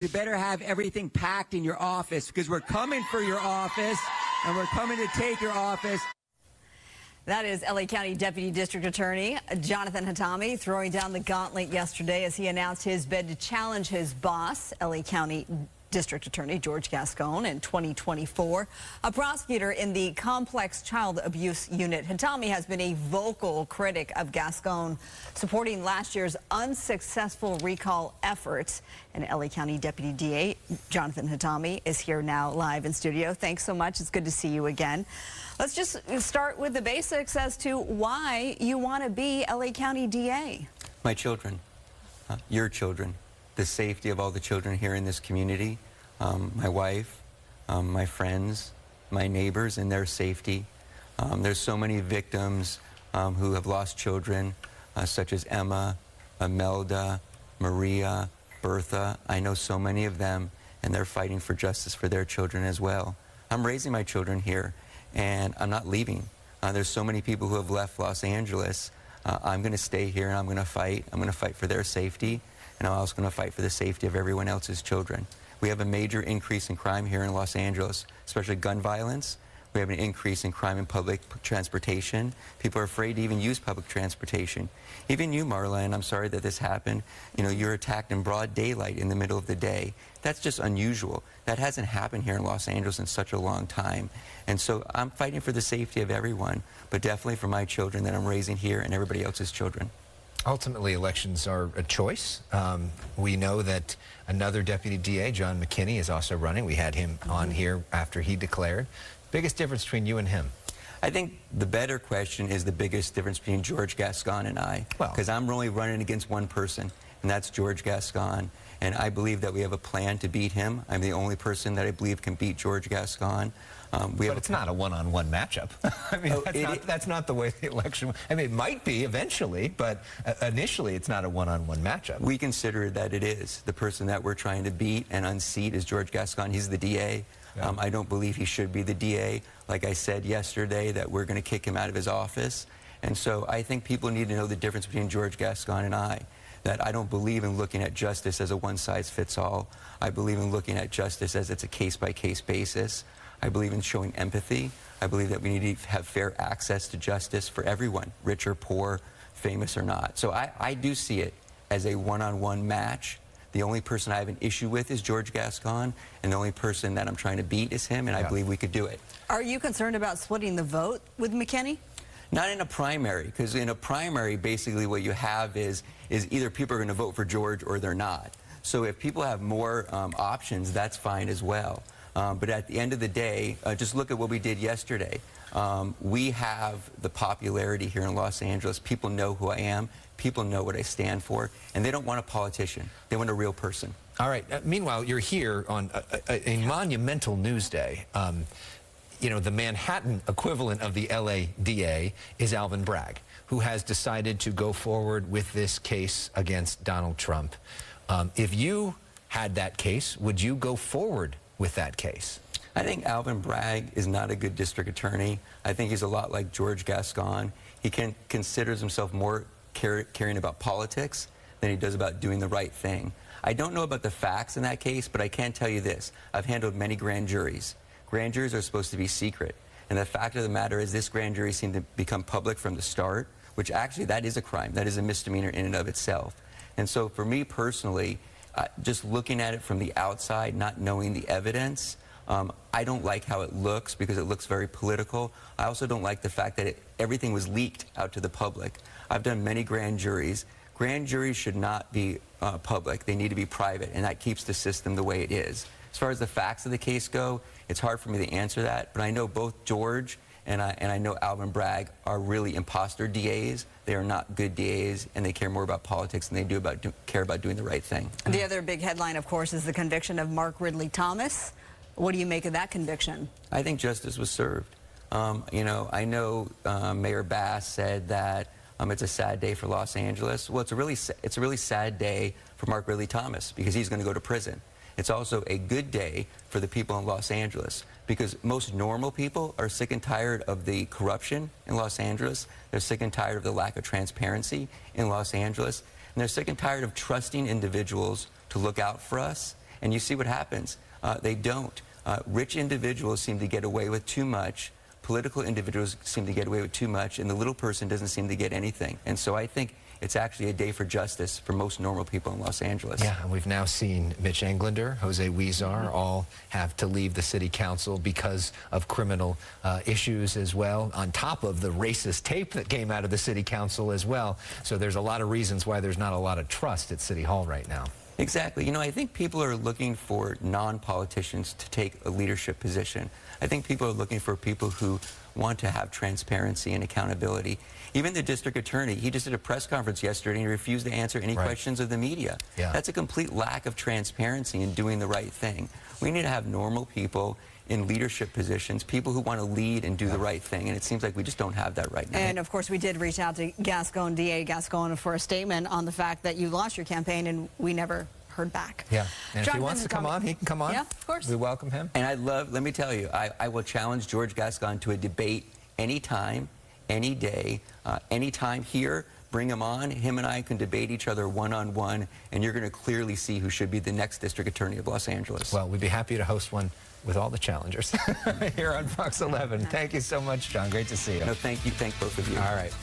You better have everything packed in your office because we're coming for your office and we're coming to take your office. That is LA County Deputy District Attorney Johnathan Hatami throwing down the gauntlet yesterday as he announced his bid to challenge his boss, LA County District Attorney George Gascón, in 2024. A prosecutor in the complex child abuse unit, Hatami has been a vocal critic of Gascón, supporting last year's unsuccessful recall efforts. And LA County Deputy DA Jonathan Hatami is here now live in studio. Thanks so much. It's good to see you again. Let's just start with the basics as to why you want to be LA County DA. My children, your children. The safety of all the children here in this community, my wife, my friends, my neighbors, and their safety. There's so many victims who have lost children, such as Emma, Imelda, Maria, Bertha. I know so many of them, and they're fighting for justice for their children as well. I'm raising my children here, and I'm not leaving. There's so many people who have left Los Angeles. I'm going to stay here, and I'm going to fight. I'm going to fight for their safety. And I'm also going to fight for the safety of everyone else's children. We have a major increase in crime here in Los Angeles, especially gun violence. We have an increase in crime in public transportation. People are afraid to even use public transportation. Even you, Marla, and I'm sorry that this happened, you know, you're attacked in broad daylight in the middle of the day. That's just unusual. That hasn't happened here in Los Angeles in such a long time. And so I'm fighting for the safety of everyone, but definitely for my children that I'm raising here and everybody else's children. Ultimately, elections are a choice. We know that another Deputy DA, John McKinney, is also running. We had him on here after he declared. Biggest difference between you and him? I think the better question is the biggest difference between George Gascon and I. Because I'm only running against one person, and that's George Gascon. And I believe that we have a plan to beat him. I'm the only person that I believe can beat George Gascon. But it's not a one-on-one matchup. I mean, that's not the way the election... I mean, it might be eventually, but initially it's not a one-on-one matchup. We consider that it is. The person that we're trying to beat and unseat is George Gascon. He's the DA. Yeah. I don't believe he should be the DA. Like I said yesterday, that we're going to kick him out of his office. And so I think people need to know the difference between George Gascon and I. That I don't believe in looking at justice as a one-size-fits-all. I believe in looking at justice as it's a case-by-case basis. I believe in showing empathy. I believe that we need to have fair access to justice for everyone, rich or poor, famous or not. So I do see it as a one-on-one match. The only person I have an issue with is George Gascon, and the only person that I'm trying to beat is him, and I believe we could do it. Are you concerned about splitting the vote with McKinney? Not in a primary, because in a primary, basically what you have is either people are going to vote for George or they're not. So if people have more options, that's fine as well. But at the end of the day, just look at what we did yesterday. We have the popularity here in Los Angeles. People know who I am. People know what I stand for. And they don't want a politician. They want a real person. All right. Meanwhile, you're here on a monumental news day. You know, the Manhattan equivalent of the LA DA is Alvin Bragg, who has decided to go forward with this case against Donald Trump. If you had that case, would you go forward with that case? I think Alvin Bragg is not a good district attorney. I think he's a lot like George Gascon. He considers himself more caring about politics than he does about doing the right thing. I don't know about the facts in that case, but I can tell you this. I've handled many grand juries. Grand juries are supposed to be secret. And the fact of the matter is this grand jury seemed to become public from the start, which actually that is a crime. That is a misdemeanor in and of itself. And so for me personally, just looking at it from the outside, not knowing the evidence, I don't like how it looks because it looks very political. I also don't like the fact that everything was leaked out to the public. I've done many grand juries. Grand juries should not be public. They need to be private, and that keeps the system the way it is. As far as the facts of the case go, it's hard for me to answer that, but I know both George and I know Alvin Bragg are really imposter DAs. They are not good DAs, and they care more about politics than they do care about doing the right thing. The other big headline, of course, is the conviction of Mark Ridley Thomas. What do you make of that conviction? I think justice was served. You know, I know Mayor Bass said that it's a sad day for Los Angeles. Well, it's a really sad day for Mark Ridley Thomas because he's going to go to prison. It's also a good day for the people in Los Angeles because most normal people are sick and tired of the corruption in Los Angeles. They're sick and tired of the lack of transparency in Los Angeles. And they're sick and tired of trusting individuals to look out for us And you see what happens. They don't. Rich individuals seem to get away with too much. Political individuals seem to get away with too much, and the little person doesn't seem to get anything. And so I think it's actually a day for justice for most normal people in Los Angeles. Yeah, and we've now seen Mitch Englander, Jose Huizar, all have to leave the city council because of criminal issues as well, on top of the racist tape that came out of the city council as well. So there's a lot of reasons why there's not a lot of trust at City Hall right now. Exactly. You know, I think people are looking for non-politicians to take a leadership position. I think people are looking for people who want to have transparency and accountability. Even the district attorney, he just did a press conference yesterday and he refused to answer any questions of the media. Yeah. That's a complete lack of transparency in doing the right thing. We need to have normal people in leadership positions, people who want to lead and do the right thing, and it seems like we just don't have that right now. And of course, we did reach out to Gascon, DA Gascon, for a statement on the fact that you lost your campaign, and we never heard back. Yeah, and if he Jonathan wants to come on, he can come on. Yeah, of course. We welcome him. And I'd love, let me tell you, I will challenge George Gascon to a debate anytime, any day, anytime here. Bring him on. Him and I can debate each other one-on-one, and you're going to clearly see who should be the next district attorney of Los Angeles. Well, we'd be happy to host one with all the challengers here on Fox 11. Thank you so much, John. Great to see you. No, thank you. Thank both of you. All right.